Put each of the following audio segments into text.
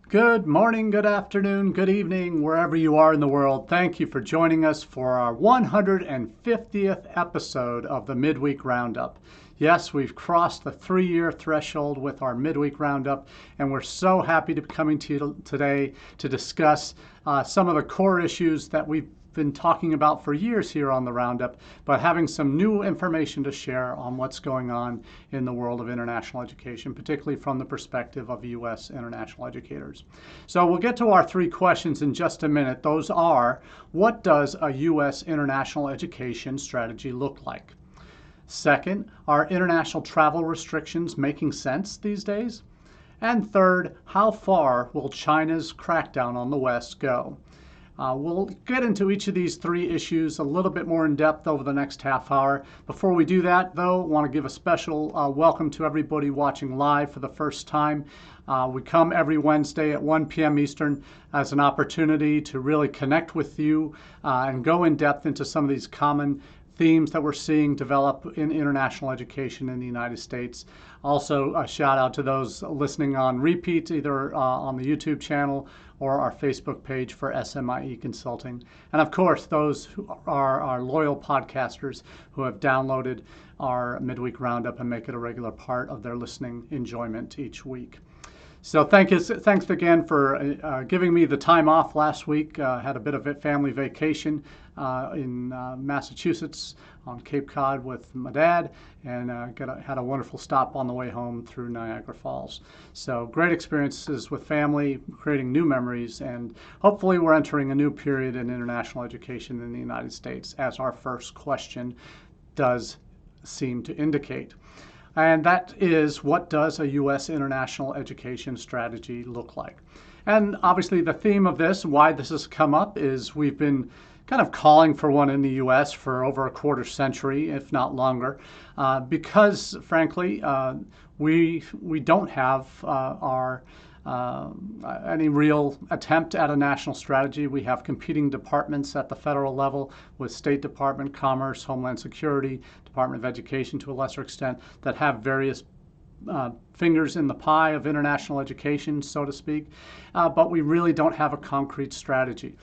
Good morning, good afternoon, good evening, wherever you are in the world. Thank you for joining us for our 150th episode of the Midweek Roundup. Yes, we've crossed the 3-year threshold with our Midweek Roundup, and we're so happy to be coming to you today to discuss some of the core issues that we've been talking about for years here on the Roundup, but having some new information to share on what's going on in the world of international education, particularly from the perspective of U.S. international educators. So we'll get to our 3 questions in just a minute. Those are, what does a U.S. international education strategy look like? Second, are international travel restrictions making sense these days? And third, how far will China's crackdown on the West go? We'll get into each of these 3 issues a little bit more in depth over the next half hour. Before we do that, though, I want to give a special welcome to everybody watching live for the first time. We come every Wednesday at 1 p.m. Eastern as an opportunity to really connect with you and go in depth into some of these common themes that we're seeing develop in international education in the United States. Also, a shout out to those listening on repeat, either on the YouTube channel or our Facebook page for SMIE Consulting. And of course, those who are our loyal podcasters who have downloaded our Midweek Roundup and make it a regular part of their listening enjoyment each week. So thanks again for giving me the time off last week. Had a bit of a family vacation in Massachusetts on Cape Cod with my dad, and had a wonderful stop on the way home through Niagara Falls. So great experiences with family, creating new memories, and hopefully we're entering a new period in international education in the United States, as our first question does seem to indicate. And that is, what does a U.S. international education strategy look like? And obviously the theme of this, why this has come up, is we've been kind of calling for one in the U.S. for over a quarter century, if not longer, because frankly, we don't have any real attempt at a national strategy. We have competing departments at the federal level with State Department, Commerce, Homeland Security, Department of Education to a lesser extent, that have various fingers in the pie of international education, so to speak, but we really don't have a concrete strategy.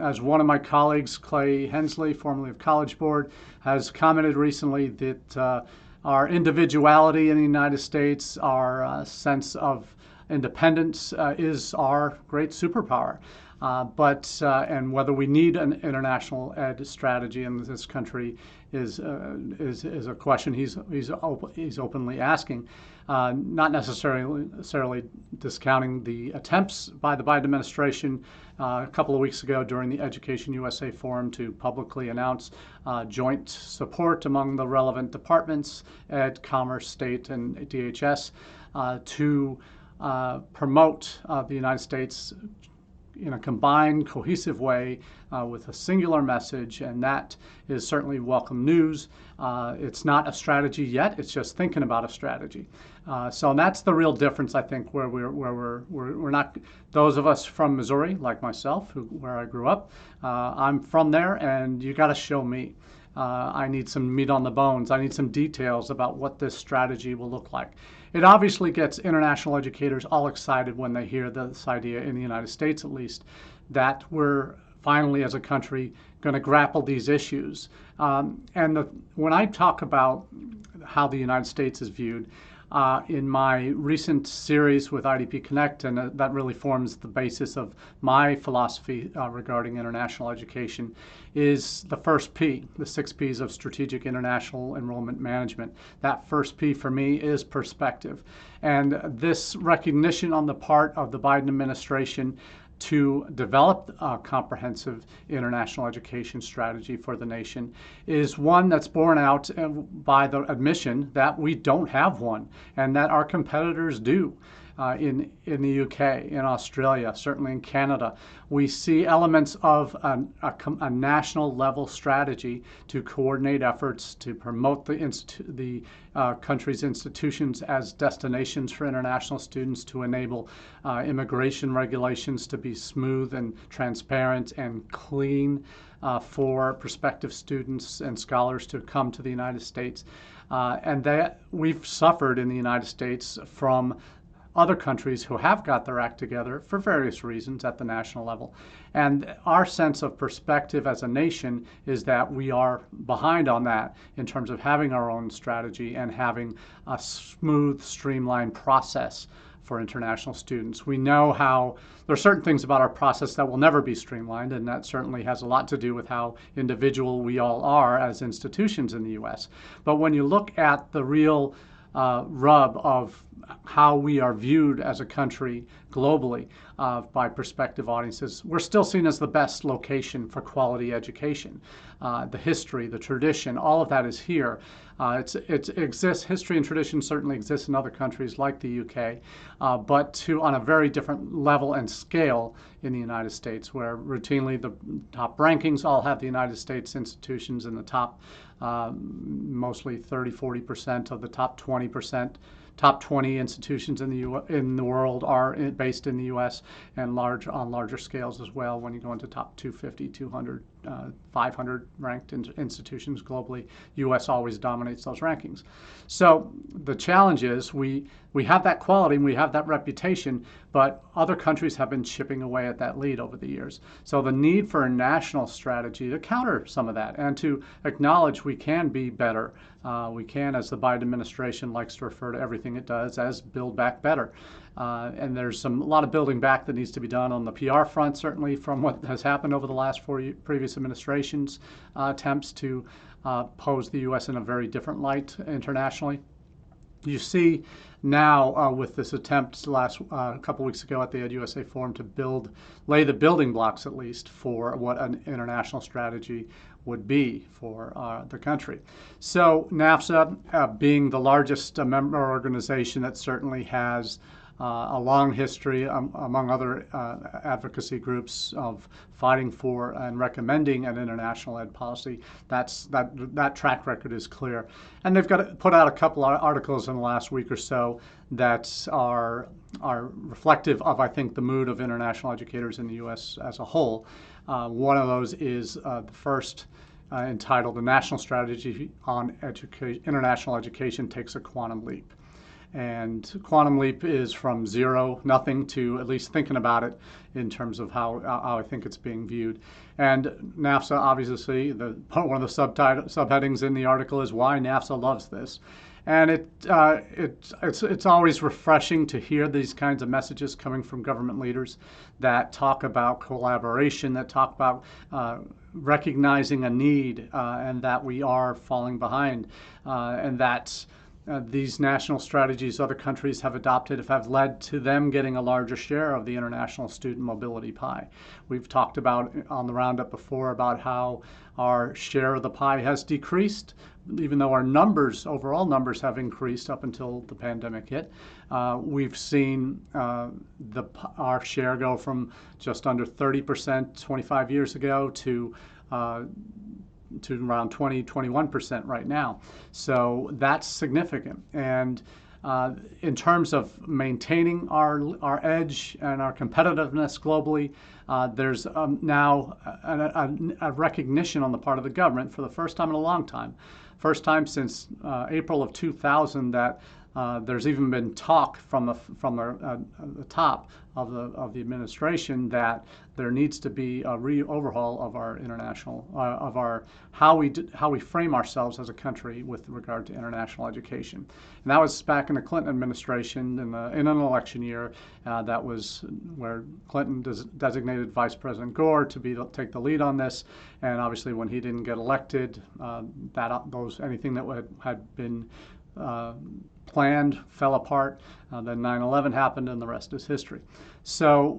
As one of my colleagues, Clay Hensley, formerly of College Board, has commented recently that our individuality in the United States, our sense of independence is our great superpower. And whether we need an international ed strategy in this country is a question he's openly asking. Not necessarily discounting the attempts by the Biden administration a couple of weeks ago during the Education USA Forum to publicly announce joint support among the relevant departments, Ed, Commerce, State, and DHS, to promote the United States in a combined, cohesive way with a singular message, and that is certainly welcome news. It's not a strategy yet; it's just thinking about a strategy. So that's the real difference, I think, where we're not. Those of us from Missouri, like myself, where I grew up, I'm from there, and you got to show me. I need some meat on the bones. I need some details about what this strategy will look like. It obviously gets international educators all excited when they hear this idea, in the United States at least, that we're finally as a country going to grapple these issues. When I talk about how the United States is viewed, in my recent series with IDP Connect, and that really forms the basis of my philosophy regarding international education, is the first P, the 6 Ps of strategic international enrollment management. That first P for me is perspective. And this recognition on the part of the Biden administration to develop a comprehensive international education strategy for the nation is one that's borne out by the admission that we don't have one, and that our competitors do. In the UK, in Australia, certainly in Canada, we see elements of a national level strategy to coordinate efforts to promote the country's institutions as destinations for international students, to enable immigration regulations to be smooth and transparent and clean for prospective students and scholars to come to the United States. And that we've suffered in the United States from other countries who have got their act together for various reasons at the national level. And our sense of perspective as a nation is that we are behind on that in terms of having our own strategy and having a smooth, streamlined process for international students. We know how there are certain things about our process that will never be streamlined, and that certainly has a lot to do with how individual we all are as institutions in the U.S. But when you look at the real rub of how we are viewed as a country globally by prospective audiences, we're still seen as the best location for quality education. The history, the tradition, all of that is here. It exists, history and tradition certainly exists in other countries like the UK, but on a very different level and scale in the United States, where routinely the top rankings all have the United States institutions in the top, mostly 30–40% of the top 20%. Top 20 institutions in the world are based in the U.S. and on larger scales as well. When you go into top 250, 200, 500 ranked institutions globally, U.S. always dominates those rankings. So the challenge is we have that quality and we have that reputation, but other countries have been chipping away at that lead over the years. So the need for a national strategy to counter some of that and to acknowledge we can be better. We can, as the Biden administration likes to refer to everything it does as, build back better. And there's a lot of building back that needs to be done on the PR front, certainly from what has happened over the last previous administrations' attempts to pose the U.S. in a very different light internationally. You see now with this attempt a couple weeks ago at the EdUSA Forum to lay the building blocks at least for what an international strategy would be for the country. So NAFSA, being the largest member organization that certainly has a long history among other advocacy groups of fighting for and recommending an international ed policy, that track record is clear. And they've put out a couple of articles in the last week or so that are reflective of, I think, the mood of international educators in the U.S. as a whole. One of those is the first entitled "The National Strategy on International Education Takes a Quantum Leap." And quantum leap is from nothing, to at least thinking about it in terms of how I think it's being viewed. And NAFSA, obviously, one of the subheadings in the article is why NAFSA loves this. And it's always refreshing to hear these kinds of messages coming from government leaders that talk about collaboration, that talk about recognizing a need and that we are falling behind, and that these national strategies other countries have adopted have led to them getting a larger share of the international student mobility pie. We've talked about on the Roundup before about how our share of the pie has decreased, even though our overall numbers have increased up until the pandemic hit. We've seen our share go from just under 30% 25 years ago to around 20–21% right now. So that's significant. And in terms of maintaining our edge and our competitiveness globally, there's now a recognition on the part of the government for the first time in a long time, first time since April of 2000, that there's even been talk from the top of the administration that there needs to be a overhaul of our international how we frame ourselves as a country with regard to international education. And that was back in the Clinton administration in an election year. That was where Clinton designated Vice President Gore to take the lead on this. And obviously, when he didn't get elected, anything that had been planned fell apart. Then 9/11 happened, and the rest is history. So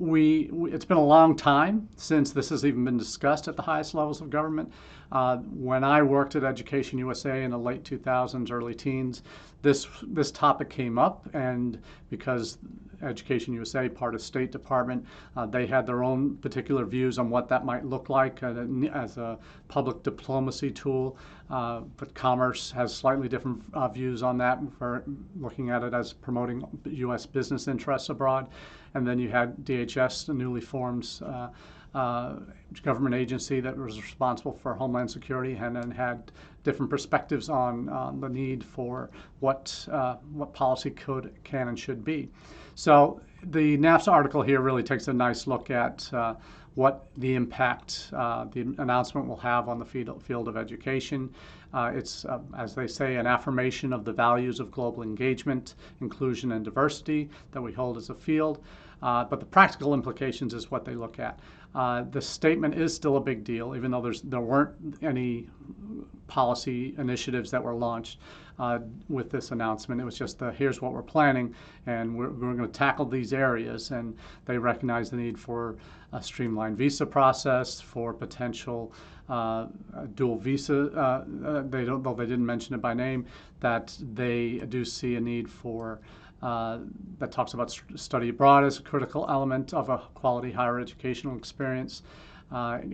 it's been a long time since this has even been discussed at the highest levels of government. When I worked at Education USA in the late 2000s, early teens, this topic came up, and because Education USA, part of State Department, they had their own particular views on what that might look like as a public diplomacy tool. But Commerce has slightly different views on that, for looking at it as promoting U.S. business interests abroad. And then you had DHS, the newly formed government agency that was responsible for Homeland Security, and then had different perspectives on the need for what policy can and should be. So the NAFSA article here really takes a nice look at what the impact the announcement will have on the field of education. It's, as they say, an affirmation of the values of global engagement, inclusion, and diversity that we hold as a field. But the practical implications is what they look at. The statement is still a big deal, even though there weren't any policy initiatives that were launched with this announcement. It was just here's what we're planning, and we're going to tackle these areas. And they recognize the need for a streamlined visa process, for potential dual visa. Though they didn't mention it by name, that they do see a need for that talks about study abroad as a critical element of a quality higher educational experience,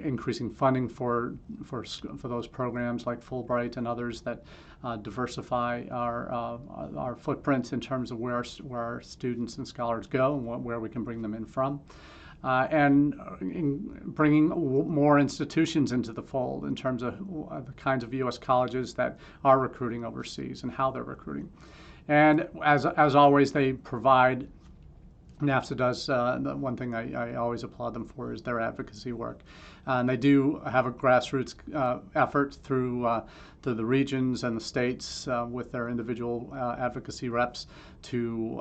increasing funding for those programs like Fulbright and others that diversify our footprints in terms of where our students and scholars go and where we can bring them in from. And bringing more institutions into the fold in terms of the kinds of U.S. colleges that are recruiting overseas and how they're recruiting. And as always, they provide, NAFSA does, the one thing I always applaud them for is their advocacy work. And they do have a grassroots effort through the regions and the states with their individual advocacy reps to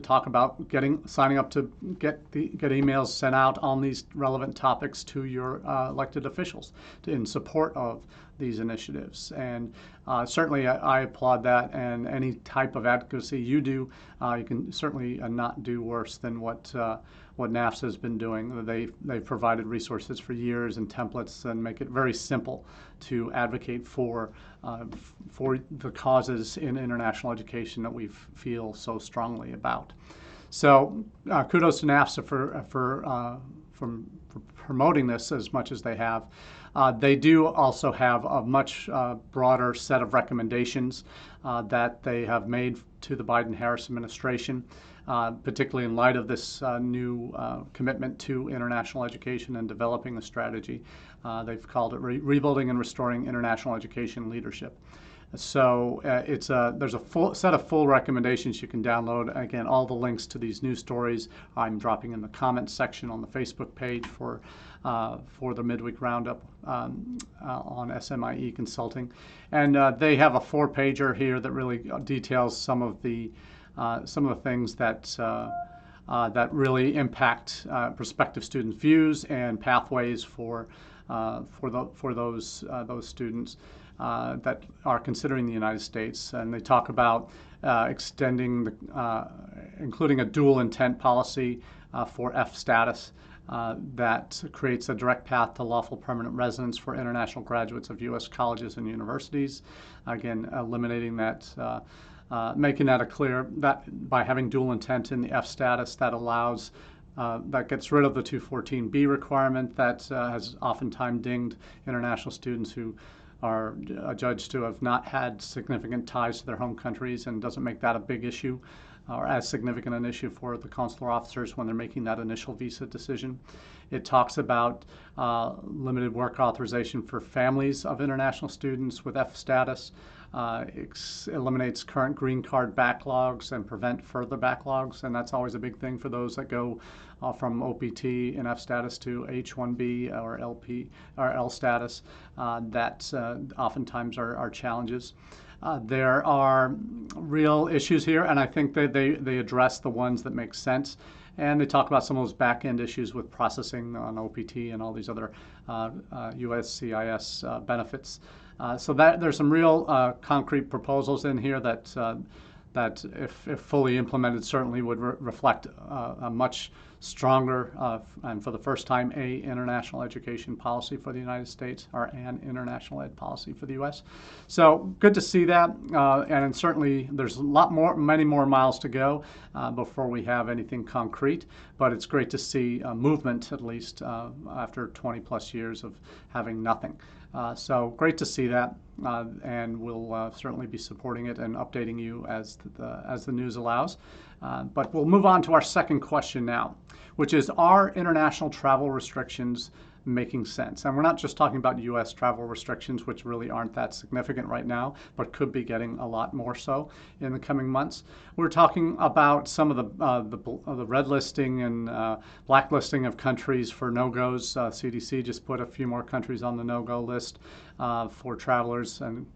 talk about signing up to get emails sent out on these relevant topics to your elected officials in support of these initiatives. And certainly I applaud that, and any type of advocacy you do, you can certainly not do worse than what NAFSA has been doing. They've provided resources for years and templates and make it very simple to advocate for the causes in international education that we feel so strongly about. So kudos to NAFSA for promoting this as much as they have. They do also have a much broader set of recommendations that they have made to the Biden-Harris administration, particularly in light of this new commitment to international education and developing a strategy. They've called it Rebuilding and Restoring International Education Leadership. So there's a full set of full recommendations you can download. Again, all the links to these news stories I'm dropping in the comments section on the Facebook page for the Midweek Roundup on SMIE Consulting. And they have a 4-pager here that really details some of the things that really impact prospective students' views and pathways for those students that are considering the United States. And they talk about extending, including a dual intent policy for F status that creates a direct path to lawful permanent residence for international graduates of U.S. colleges and universities. Again, eliminating that, making that clear that by having dual intent in the F status, that allows that gets rid of the 214B requirement that has oftentimes dinged international students who are judged to have not had significant ties to their home countries, and doesn't make that a big issue or as significant an issue for the consular officers when they're making that initial visa decision. It talks about limited work authorization for families of international students with F status. Eliminates current green card backlogs and prevent further backlogs, and that's always a big thing for those that go from OPT and F status to H-1B or LP or L status. That oftentimes are challenges. There are real issues here, and I think they address the ones that make sense. And they talk about some of those back-end issues with processing on OPT and all these other USCIS benefits. So that there's some real concrete proposals in here that if fully implemented certainly would reflect a much stronger and for the first time a international education policy for the United States, or an international ed policy for the U.S. So good to see that, and certainly there's many more miles to go before we have anything concrete, but it's great to see movement, at least after 20 plus years of having nothing. So great to see that, and we'll certainly be supporting it and updating you as the news allows. But we'll move on to our second question now, which is, are international travel restrictions making sense? And we're not just talking about U.S. travel restrictions, which really aren't that significant right now, but could be getting a lot more so in the coming months. We're talking about some of the red listing and blacklisting of countries for no-goes. CDC just put a few more countries on the no-go list for travelers, and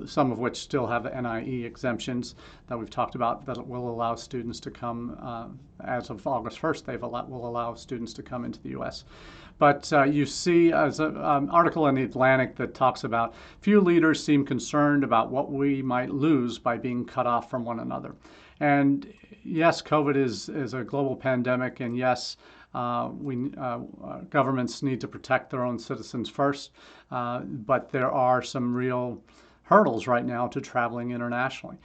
some of which still have NIE exemptions that we've talked about that will allow students to come. As of August 1st, will allow students to come into the U.S. But you see as an article in The Atlantic that talks about few leaders seem concerned about what we might lose by being cut off from one another. And yes, COVID is a global pandemic, and yes, governments need to protect their own citizens first, but there are some real hurdles right now to traveling internationally.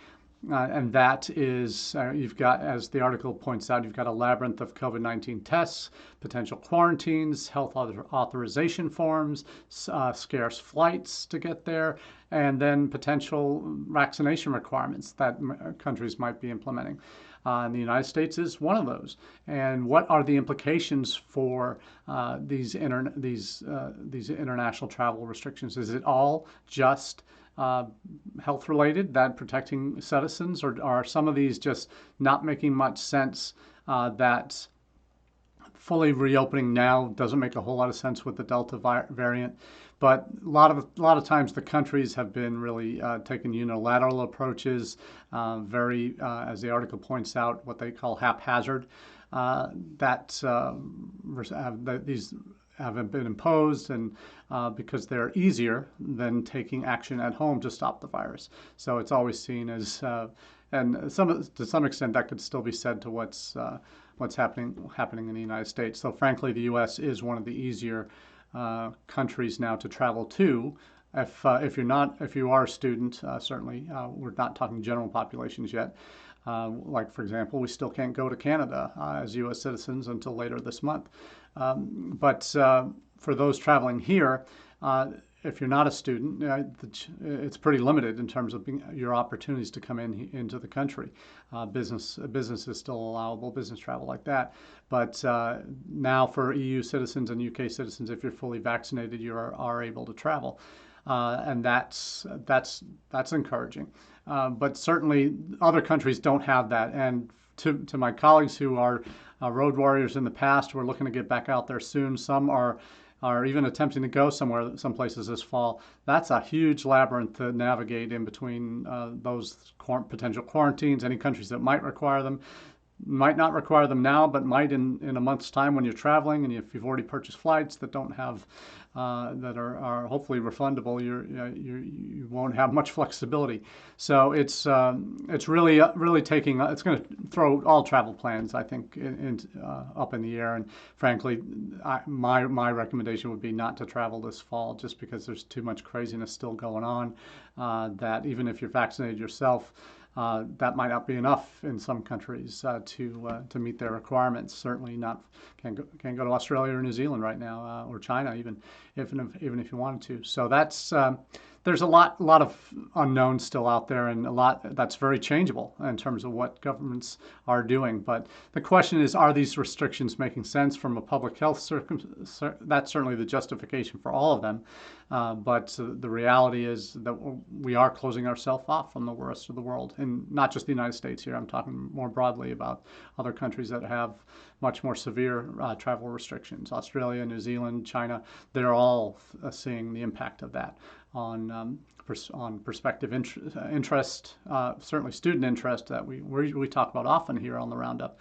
And that is, you've got, as the article points out, you've got a labyrinth of COVID-19 tests, potential quarantines, health authorization forms, scarce flights to get there, and then potential vaccination requirements that countries might be implementing. And the United States is one of those. And what are the implications for these international travel restrictions? Is it all just health related, that protecting citizens, or are some of these just not making much sense, that fully reopening now doesn't make a whole lot of sense with the Delta variant? But a lot of times the countries have been really taking unilateral approaches, as the article points out, what they call haphazard, these haven't been imposed, and because they're easier than taking action at home to stop the virus. So it's always seen as, and to some extent that could still be said to what's happening in the United States. So frankly, the U.S. is one of the easier countries now to travel to. If you are a student, certainly we're not talking general populations yet. Like, for example, we still can't go to Canada as U.S. citizens until later this month. But for those traveling here, if you're not a student, it's pretty limited in terms of your opportunities to come into the country. Business is still allowable, business travel like that. But now for EU citizens and UK citizens, if you're fully vaccinated, you are able to travel. And that's encouraging. But certainly other countries don't have that. And to my colleagues who are road warriors in the past, who are looking to get back out there soon, some are even attempting to go some places this fall. That's a huge labyrinth to navigate in between those potential quarantines. Any countries that might require them might not require them now, but might in a month's time when you're traveling, and if you've already purchased flights that don't have that are hopefully refundable, you won't have much flexibility. So it's really taking, it's going to throw all travel plans, I think, up in the air. And frankly, my recommendation would be not to travel this fall, just because there's too much craziness still going on. That even if you're vaccinated yourself, that might not be enough in some countries to meet their requirements. Certainly not can't go to Australia or New Zealand right now, or China even if you wanted to. So that's there's a lot of unknowns still out there, and a lot that's very changeable in terms of what governments are doing. But the question is, are these restrictions making sense from a public health that's certainly the justification for all of them. But the reality is that we are closing ourselves off from the rest of the world, and not just the United States here. I'm talking more broadly about other countries that have much more severe travel restrictions. Australia, New Zealand, China, they're all seeing the impact of that on prospective interest, certainly student interest that we talk about often here on the Roundup.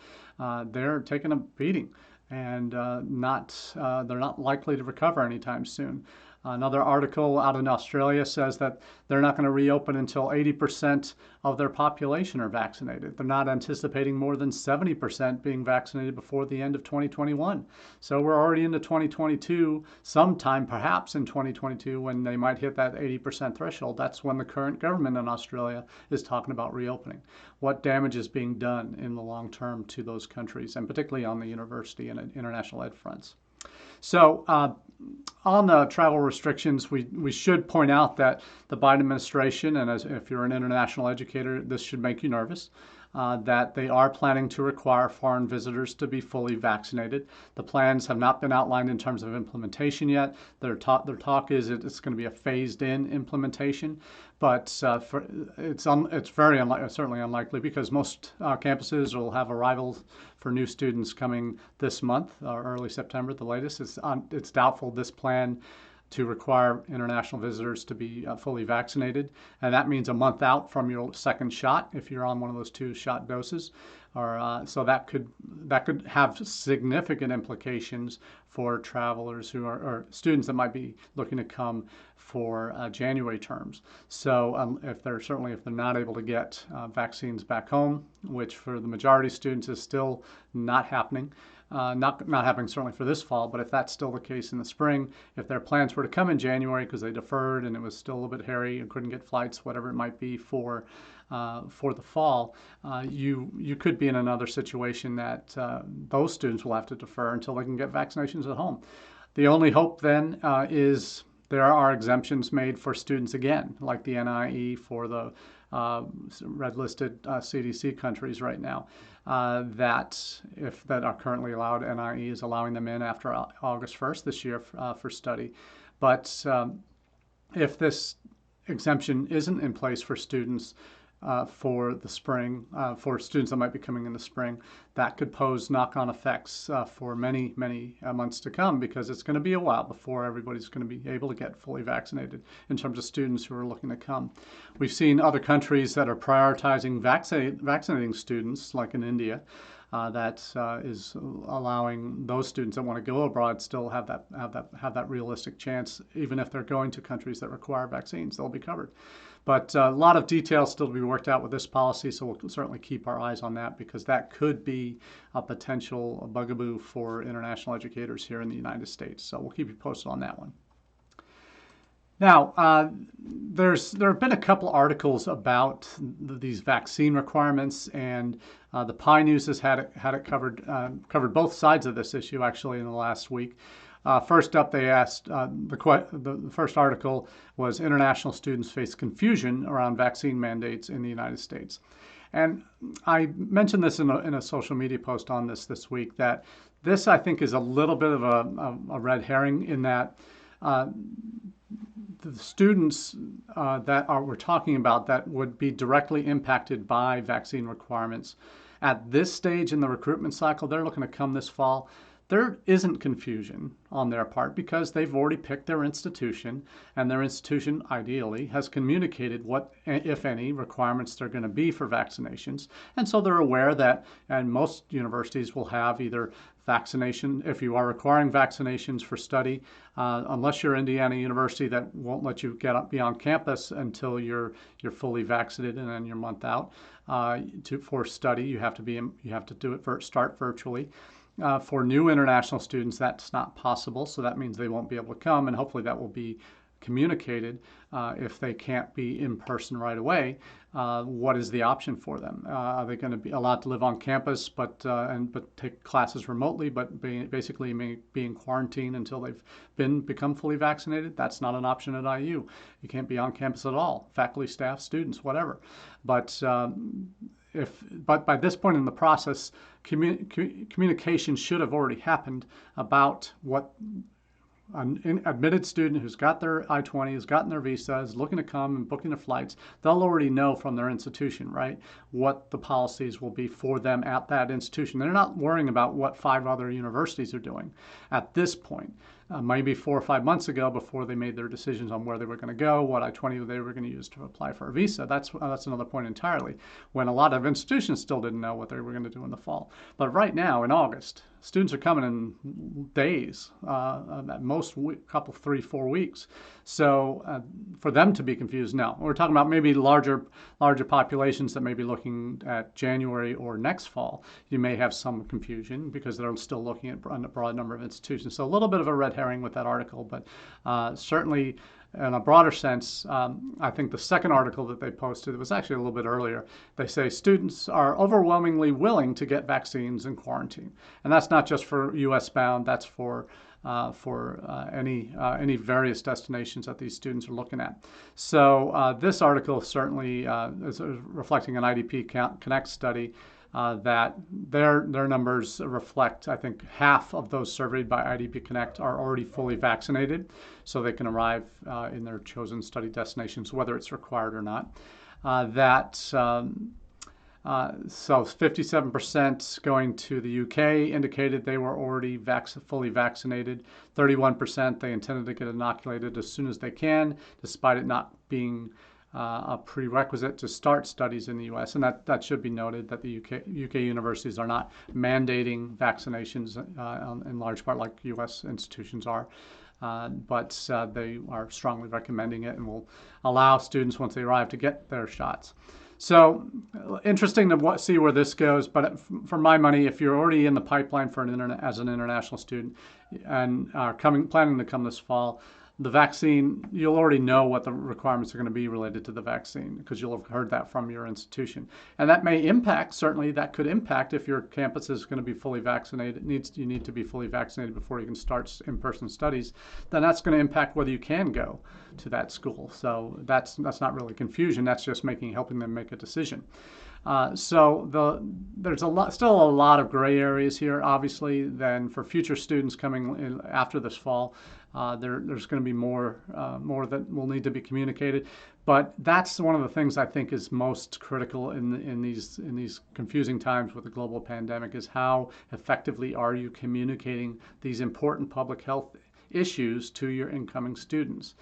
They're taking a beating, and they're not likely to recover anytime soon. Another article out in Australia says that they're not going to reopen until 80% of their population are vaccinated. They're not anticipating more than 70% being vaccinated before the end of 2021. So we're already into 2022, sometime perhaps in 2022, when they might hit that 80% threshold. That's when the current government in Australia is talking about reopening. What damage is being done in the long term to those countries, and particularly on the university and international ed fronts. So on the travel restrictions, we should point out that the Biden administration, and if you're an international educator, this should make you nervous. that they are planning to require foreign visitors to be fully vaccinated. The plans have not been outlined in terms of implementation yet. Their talk is it's going to be a phased-in implementation, but it's very certainly unlikely, because most campuses will have arrivals for new students coming this month or early September at the latest. It's doubtful this plan to require international visitors to be fully vaccinated, and that means a month out from your second shot if you're on one of those 2-shot doses. So that could have significant implications for travelers or students that might be looking to come for January terms. So if they're not able to get vaccines back home, which for the majority of students is still not happening. Not happening certainly for this fall, but if that's still the case in the spring, if their plans were to come in January because they deferred and it was still a little bit hairy and couldn't get flights, whatever it might be for the fall, you could be in another situation that those students will have to defer until they can get vaccinations at home. The only hope then is there are exemptions made for students again, like the NIE for the red-listed CDC countries right now, that are currently allowed. NIE is allowing them in after August 1st this year for study. But if this exemption isn't in place for students for the spring, for students that might be coming in the spring, that could pose knock-on effects for many, many months to come, because it's going to be a while before everybody's going to be able to get fully vaccinated in terms of students who are looking to come. We've seen other countries that are prioritizing vaccinating students, like in India, that is allowing those students that want to go abroad still have that realistic chance. Even if they're going to countries that require vaccines, they'll be covered. But a lot of details still to be worked out with this policy, so we'll certainly keep our eyes on that, because that could be a potential bugaboo for international educators here in the United States. So we'll keep you posted on that one. Now, there have been a couple articles about these vaccine requirements, and the PI News has had it covered both sides of this issue actually in the last week. First up, they asked, the first article was international students face confusion around vaccine mandates in the United States. And I mentioned this in a social media post on this week, that this, I think, is a little bit of a red herring, in that the students that we're talking about that would be directly impacted by vaccine requirements at this stage in the recruitment cycle, they're looking to come this fall. There isn't confusion on their part, because they've already picked their institution, and their institution ideally has communicated what, if any, requirements there are going to be for vaccinations. And so they're aware that, and most universities will have either vaccination, if you are requiring vaccinations for study, unless you're Indiana University, that won't let you be on campus until you're fully vaccinated and then you're a month out. For study, you have to do it start virtually. For new international students, that's not possible, so that means they won't be able to come, and hopefully that will be communicated if they can't be in person right away. What is the option for them? Are they going to be allowed to live on campus but take classes remotely, but basically may be in quarantine until they've become fully vaccinated? That's not an option at IU. You can't be on campus at all, faculty, staff, students, whatever. But by this point in the process, communication should have already happened about what an admitted student who's got their I-20, has gotten their visa, is looking to come and booking their flights. They'll already know from their institution, right, what the policies will be for them at that institution. They're not worrying about what 5 other universities are doing at this point. Maybe 4 or 5 months ago, before they made their decisions on where they were going to go, what I-20 they were going to use to apply for a visa. That's another point entirely, when a lot of institutions still didn't know what they were going to do in the fall. But right now, in August, students are coming in days, at most couple, 3, 4 weeks. So for them to be confused, no. We're talking about maybe larger populations that may be looking at January or next fall. You may have some confusion because they're still looking at a broad number of institutions. So a little bit of a red herring with that article, but certainly in a broader sense, I think the second article that they posted was actually a little bit earlier. They say students are overwhelmingly willing to get vaccines in quarantine, and that's not just for U.S. bound. That's for any various destinations that these students are looking at. So this article certainly is reflecting an IDP Connect study that their numbers reflect, I think, half of those surveyed by IDP Connect are already fully vaccinated, so they can arrive in their chosen study destinations, whether it's required or not. So 57% going to the UK indicated they were already fully vaccinated. 31% they intended to get inoculated as soon as they can, despite it not being a prerequisite to start studies in the U.S. And that should be noted that the UK universities are not mandating vaccinations in large part like U.S. institutions are. But they are strongly recommending it and will allow students, once they arrive, to get their shots. So interesting to see where this goes. But for my money, if you're already in the pipeline for as an international student and are planning to come this fall, the vaccine, you'll already know what the requirements are going to be related to the vaccine because you'll have heard that from your institution. And that may impact, certainly that could impact if your campus is going to be fully vaccinated, you need to be fully vaccinated before you can start in-person studies, then that's going to impact whether you can go to that school. So that's not really confusion, that's just helping them make a decision. So there's still a lot of gray areas here, obviously. Then for future students coming in after this fall, there's going to be more that will need to be communicated. But that's one of the things I think is most critical in these confusing times with the global pandemic, is how effectively are you communicating these important public health issues to your incoming students.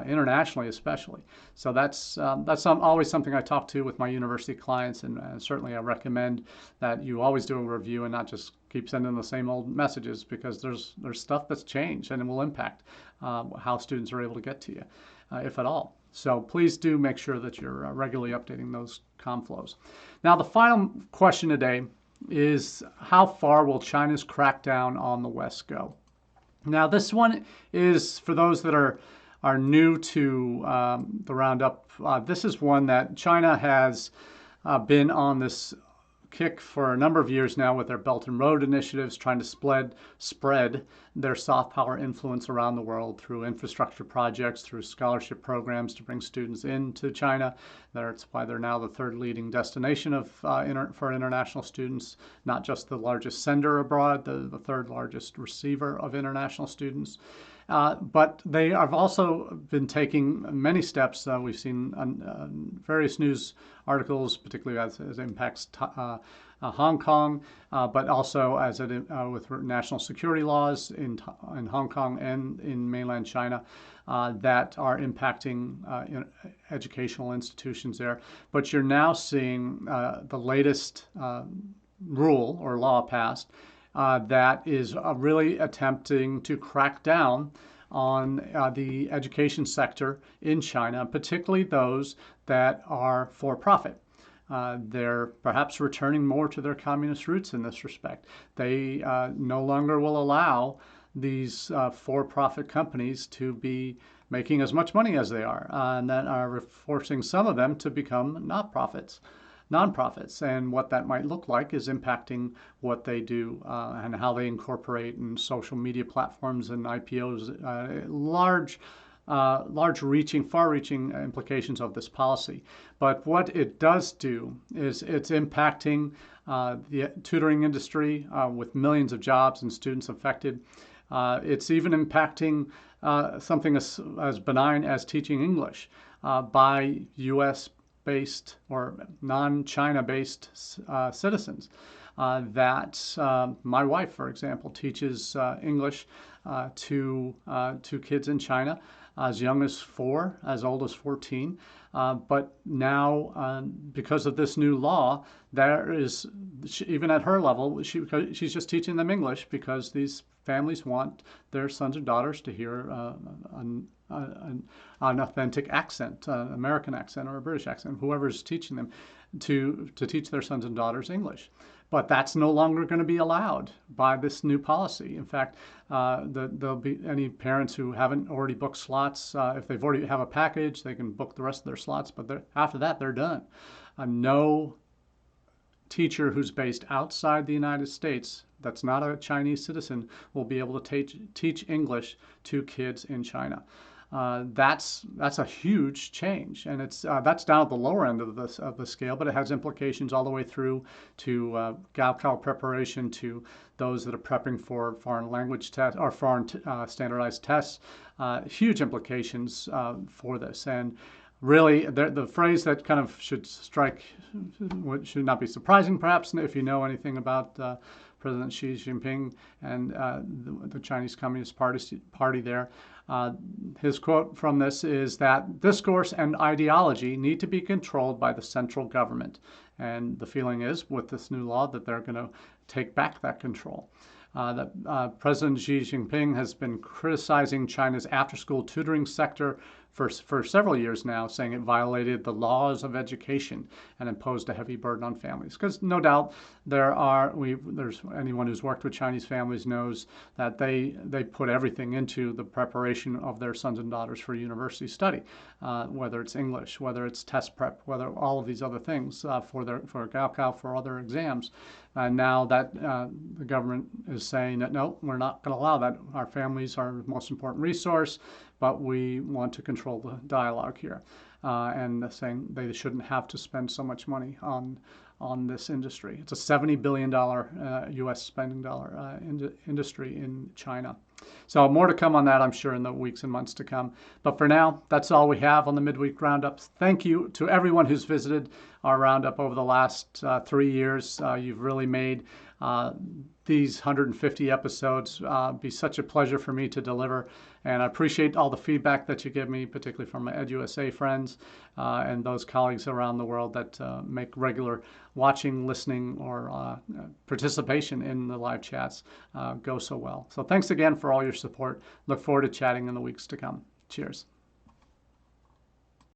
Internationally especially. So that's always something I talk to with my university clients, and certainly I recommend that you always do a review and not just keep sending the same old messages, because there's stuff that's changed and it will impact how students are able to get to you, if at all. So please do make sure that you're regularly updating those comm flows. Now the final question today is, how far will China's crackdown on the West go? Now this one is for those that are new to the Roundup. This is one that China has been on this kick for a number of years now with their Belt and Road initiatives, trying to spread their soft power influence around the world through infrastructure projects, through scholarship programs to bring students into China. That's why they're now the third leading destination for international students, not just the largest sender abroad, the third largest receiver of international students. But they have also been taking many steps. We've seen various news articles, particularly as it impacts Hong Kong, but also as it with national security laws in Hong Kong and in mainland China that are impacting educational institutions there. But you're now seeing the latest rule or law passed that is really attempting to crack down on the education sector in China, particularly those that are for-profit. They're perhaps returning more to their communist roots in this respect. They no longer will allow these for-profit companies to be making as much money as they are, and that are forcing some of them to become nonprofits. And what that might look like is impacting what they do and how they incorporate in social media platforms and IPOs, far-reaching implications of this policy. But what it does do is it's impacting the tutoring industry with millions of jobs and students affected. It's even impacting something as benign as teaching English by U.S.-based or non-China-based citizens. My wife, for example, teaches English to kids in China as young as 4, as old as 14. But now, because of this new law, there is, even at her level, she's just teaching them English because these families want their sons and daughters to hear an authentic accent, an American accent or a British accent, whoever's teaching them, to teach their sons and daughters English. But that's no longer going to be allowed by this new policy. In fact, there'll be any parents who haven't already booked slots. If they've already have a package, they can book the rest of their slots. But after that, they're done. No teacher who's based outside the United States that's not a Chinese citizen will be able to teach English to kids in China. That's a huge change, and that's down at the lower end of the scale, but it has implications all the way through to Gaokao preparation, to those that are prepping for foreign language tests or foreign standardized tests. Huge implications for this, and really, the phrase that kind of should not be surprising, perhaps, if you know anything about President Xi Jinping and the Chinese Communist Party there. His quote from this is that discourse and ideology need to be controlled by the central government. And the feeling is, with this new law, that they're going to take back that control. President Xi Jinping has been criticizing China's after-school tutoring sector for several years now, saying it violated the laws of education and imposed a heavy burden on families. Because no doubt there's anyone who's worked with Chinese families knows that they put everything into the preparation of their sons and daughters for university study, whether it's English, whether it's test prep, whether all of these other things for Gaokao, for other exams. And now that the government is saying that, no, we're not going to allow that. Our families are the most important resource, but we want to control the dialogue here. And saying they shouldn't have to spend so much money on this industry. It's a $70 billion U.S. spending dollar industry in China. So more to come on that, I'm sure, in the weeks and months to come. But for now, that's all we have on the Midweek Roundups. Thank you to everyone who's visited our Roundup over the last 3 years. You've really made these 150 episodes be such a pleasure for me to deliver. And I appreciate all the feedback that you give me, particularly from my EdUSA friends and those colleagues around the world that make regular watching, listening, or participation in the live chats go so well. So thanks again for all your support. Look forward to chatting in the weeks to come. Cheers.